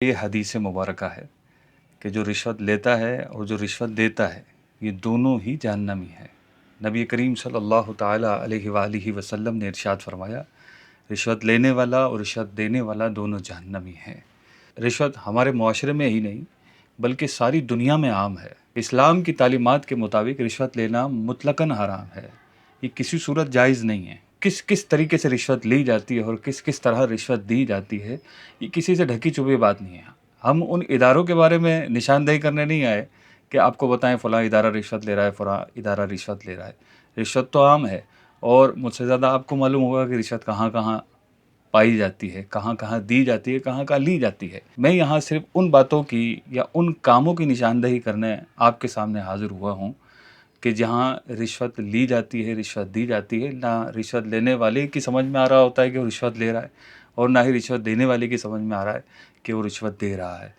یہ حدیث مبارکہ ہے کہ جو رشوت لیتا ہے اور جو رشوت دیتا ہے یہ دونوں ہی جہنمی ہیں۔ نبی کریم صلی اللہ تعالیٰ علیہ وآلہ وسلم نے ارشاد فرمایا، رشوت لینے والا اور رشوت دینے والا دونوں جہنمی ہیں۔ رشوت ہمارے معاشرے میں ہی نہیں بلکہ ساری دنیا میں عام ہے۔ اسلام کی تعلیمات کے مطابق رشوت لینا مطلقاً حرام ہے، یہ کسی صورت جائز نہیں ہے۔ کس طریقے سے رشوت لی جاتی ہے اور کس طرح رشوت دی جاتی ہے، یہ کسی سے ڈھکی چھپی بات نہیں ہے۔ ہم ان اداروں کے بارے میں نشاندہی کرنے نہیں آئے کہ آپ کو بتائیں فلاں ادارہ رشوت لے رہا ہے، فلاں ادارہ رشوت لے رہا ہے۔ رشوت تو عام ہے، اور مجھ سے زیادہ آپ کو معلوم ہوگا کہ رشوت کہاں کہاں پائی جاتی ہے، کہاں کہاں دی جاتی ہے، کہاں کہاں لی جاتی ہے۔ میں یہاں صرف ان باتوں کی یا ان کاموں کی نشاندہی کرنے آپ کے سامنے حاضر ہوا ہوں کہ جہاں رشوت لی جاتی ہے، رشوت دی جاتی ہے۔ نہ رشوت لینے والے کی سمجھ میں آ رہا ہوتا ہے کہ وہ رشوت لے رہا ہے، اور نہ ہی رشوت دینے والے کی سمجھ میں آ رہا ہے کہ وہ رشوت دے رہا ہے۔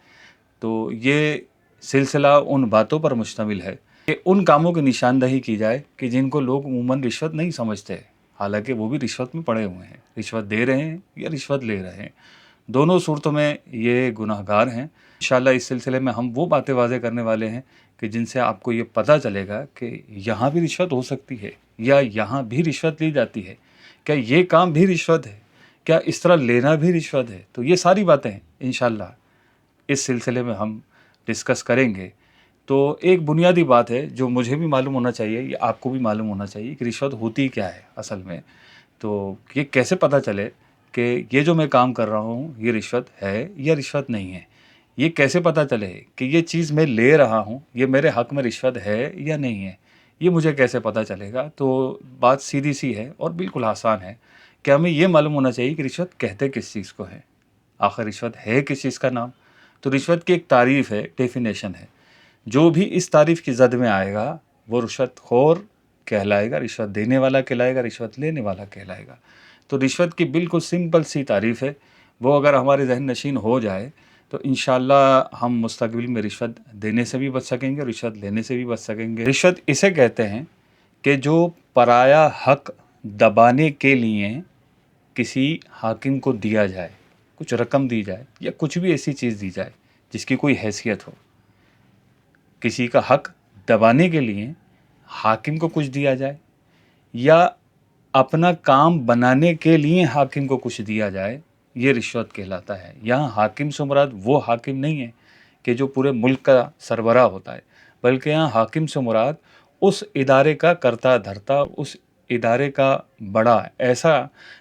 تو یہ سلسلہ ان باتوں پر مشتمل ہے کہ ان کاموں کی نشاندہی کی جائے کہ جن کو لوگ عموماً رشوت نہیں سمجھتے، حالانکہ وہ بھی رشوت میں پڑے ہوئے ہیں، رشوت دے رہے ہیں یا رشوت لے رہے ہیں، دونوں صورتوں میں یہ گناہ گار ہیں۔ انشاءاللہ اس سلسلے میں ہم وہ باتیں واضح کرنے والے ہیں کہ جن سے آپ کو یہ پتہ چلے گا کہ یہاں بھی رشوت ہو سکتی ہے، یا یہاں بھی رشوت لی جاتی ہے، کیا یہ کام بھی رشوت ہے، کیا اس طرح لینا بھی رشوت ہے۔ تو یہ ساری باتیں انشاءاللہ اس سلسلے میں ہم ڈسکس کریں گے۔ تو ایک بنیادی بات ہے جو مجھے بھی معلوم ہونا چاہیے، یا آپ کو بھی معلوم ہونا چاہیے کہ رشوت ہوتی کیا ہے اصل میں۔ تو یہ کیسے پتہ چلے کہ یہ جو میں کام کر رہا ہوں یہ رشوت ہے یا رشوت نہیں ہے، یہ کیسے پتہ چلے کہ یہ چیز میں لے رہا ہوں یہ میرے حق میں رشوت ہے یا نہیں ہے، یہ مجھے کیسے پتہ چلے گا۔ تو بات سیدھی سی ہے اور بالکل آسان ہے کہ ہمیں یہ معلوم ہونا چاہیے کہ رشوت کہتے کس چیز کو ہے، آخر رشوت ہے کس چیز کا نام۔ تو رشوت کی ایک تعریف ہے، ڈیفینیشن ہے، جو بھی اس تعریف کی زد میں آئے گا وہ رشوت خور کہلائے گا، رشوت دینے والا کہلائے گا، رشوت لینے والا کہلائے گا۔ تو رشوت کی بالکل سمپل سی تعریف ہے، وہ اگر ہمارے ذہن نشین ہو جائے تو انشاءاللہ ہم مستقبل میں رشوت دینے سے بھی بچ سکیں گے، رشوت لینے سے بھی بچ سکیں گے۔ رشوت اسے کہتے ہیں کہ جو پرایا حق دبانے کے لیے کسی حاکم کو دیا جائے، کچھ رقم دی جائے یا کچھ بھی ایسی چیز دی جائے جس کی کوئی حیثیت ہو، کسی کا حق دبانے کے لیے حاکم کو کچھ دیا جائے، یا اپنا کام بنانے کے لیے حاکم کو کچھ دیا جائے، یہ رشوت کہلاتا ہے۔ یہاں حاکم سے مراد وہ حاکم نہیں ہے کہ جو پورے ملک کا سربراہ ہوتا ہے، بلکہ یہاں حاکم سے مراد اس ادارے کا کرتا دھرتا، اس ادارے کا بڑا، ایسا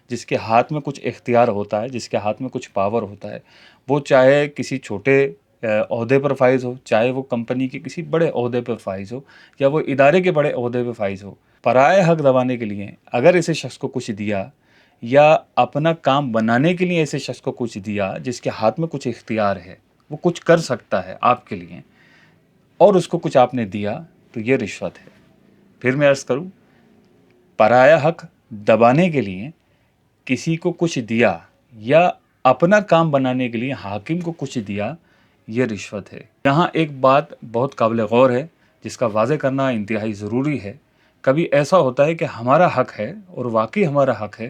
جس کے ہاتھ میں کچھ اختیار ہوتا ہے، جس کے ہاتھ میں کچھ پاور ہوتا ہے، وہ چاہے کسی چھوٹے عہدے پر فائز ہو، چاہے وہ کمپنی کے کسی بڑے عہدے پر فائز ہو، یا وہ ادارے کے بڑے عہدے پہ فائز ہو، پرائے حق دبانے کے لیے اگر اسے شخص کو کچھ دیا، یا اپنا کام بنانے کے لیے ایسے شخص کو کچھ دیا جس کے ہاتھ میں کچھ اختیار ہے، وہ کچھ کر سکتا ہے آپ کے لیے، اور اس کو کچھ آپ نے دیا، تو یہ رشوت ہے۔ پھر میں عرض کروں، پرایا حق دبانے کے لیے کسی کو کچھ دیا یا اپنا کام بنانے کے لیے حاکم کو کچھ دیا، یہ رشوت ہے۔ یہاں ایک بات بہت قابل غور ہے جس کا واضح کرنا انتہائی ضروری ہے۔ کبھی ایسا ہوتا ہے کہ ہمارا حق ہے، اور واقعی ہمارا حق ہے،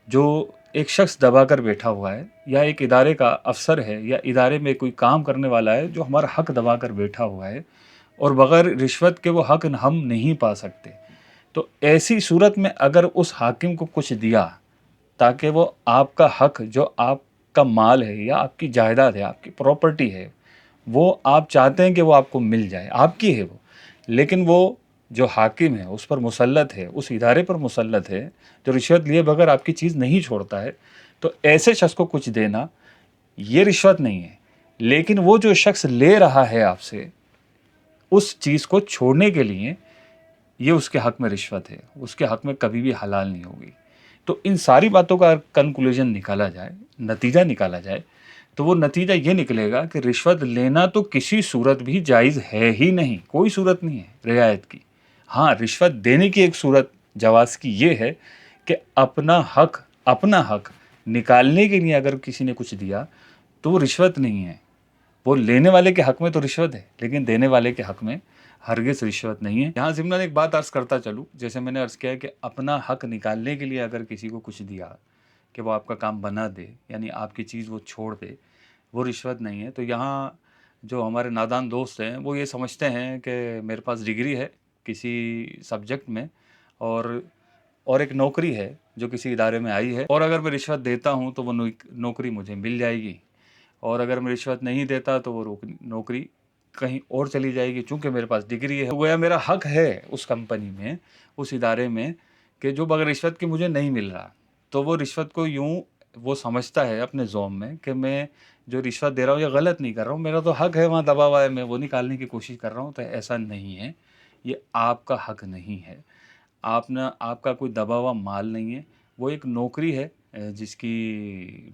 جو ایک شخص دبا کر بیٹھا ہوا ہے، یا ایک ادارے کا افسر ہے، یا ادارے میں کوئی کام کرنے والا ہے جو ہمارا حق دبا کر بیٹھا ہوا ہے، اور بغیر رشوت کے وہ حق ہم نہیں پا سکتے۔ تو ایسی صورت میں اگر اس حاکم کو کچھ دیا تاکہ وہ آپ کا حق، جو آپ کا مال ہے یا آپ کی جائیداد ہے، آپ کی پراپرٹی ہے، وہ آپ چاہتے ہیں کہ وہ آپ کو مل جائے، آپ کی ہے وہ، لیکن وہ جو حاکم ہے اس پر مسلط ہے، اس ادارے پر مسلط ہے جو رشوت لیے بغیر آپ کی چیز نہیں چھوڑتا ہے، تو ایسے شخص کو کچھ دینا یہ رشوت نہیں ہے۔ لیکن وہ جو شخص لے رہا ہے آپ سے اس چیز کو چھوڑنے کے لیے، یہ اس کے حق میں رشوت ہے، اس کے حق میں کبھی بھی حلال نہیں ہوگی۔ تو ان ساری باتوں کا کنکلوژن نکالا جائے، نتیجہ نکالا جائے، تو وہ نتیجہ یہ نکلے گا کہ رشوت لینا تو کسی صورت بھی جائز ہے ہی نہیں، کوئی صورت نہیں ہے رعایت کی۔ ہاں، رشوت دینے کی ایک صورت جواز کی یہ ہے کہ اپنا حق نکالنے کے لیے اگر کسی نے کچھ دیا تو وہ رشوت نہیں ہے۔ وہ لینے والے کے حق میں تو رشوت ہے، لیکن دینے والے کے حق میں ہرگز رشوت نہیں ہے۔ یہاں ضمن ایک بات عرض کرتا چلوں، جیسے میں نے عرض کیا کہ اپنا حق نکالنے کے لیے اگر کسی کو کچھ دیا کہ وہ آپ کا کام بنا دے، یعنی آپ کی چیز وہ چھوڑ دے، وہ رشوت نہیں ہے۔ تو یہاں جو ہمارے نادان دوست ہیں وہ یہ سمجھتے ہیں کہ میرے پاس ڈگری ہے کسی سبجیکٹ میں، اور ایک نوکری ہے جو کسی ادارے میں آئی ہے، اور اگر میں رشوت دیتا ہوں تو وہ نوکری مجھے مل جائے گی، اور اگر میں رشوت نہیں دیتا تو وہ نوکری کہیں اور چلی جائے گی، چونکہ میرے پاس ڈگری ہے۔ گویا میرا حق ہے اس کمپنی میں، اس ادارے میں، کہ جو بغیر رشوت کے مجھے نہیں مل رہا۔ تو وہ رشوت کو یوں وہ سمجھتا ہے اپنے ذوم میں کہ میں جو رشوت دے رہا ہوں یہ غلط نہیں کر رہا ہوں، میرا تو حق ہے وہاں دبا ہوا ہے، میں وہ نکالنے کی کوشش کر رہا ہوں۔ تو ایسا نہیں ہے، یہ آپ کا حق نہیں ہے، آپ کا کوئی دبا ہوا مال نہیں ہے، وہ ایک نوکری ہے جس کی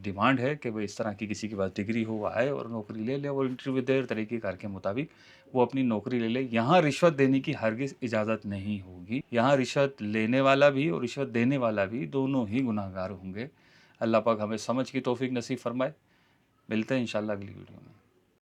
ڈیمانڈ ہے کہ وہ اس طرح کی کسی کے پاس ڈگری ہو، وہ آئے اور نوکری لے لے، اور انٹرویو دے، طریقہ کار کے مطابق وہ اپنی نوکری لے لے۔ یہاں رشوت دینے کی ہرگز اجازت نہیں ہوگی، یہاں رشوت لینے والا بھی اور رشوت دینے والا بھی دونوں ہی گناہ گار ہوں گے۔ اللہ پاک ہمیں سمجھ کی توفیق نصیب فرمائے۔ ملتے ہیں انشاءاللہ اگلی ویڈیو میں۔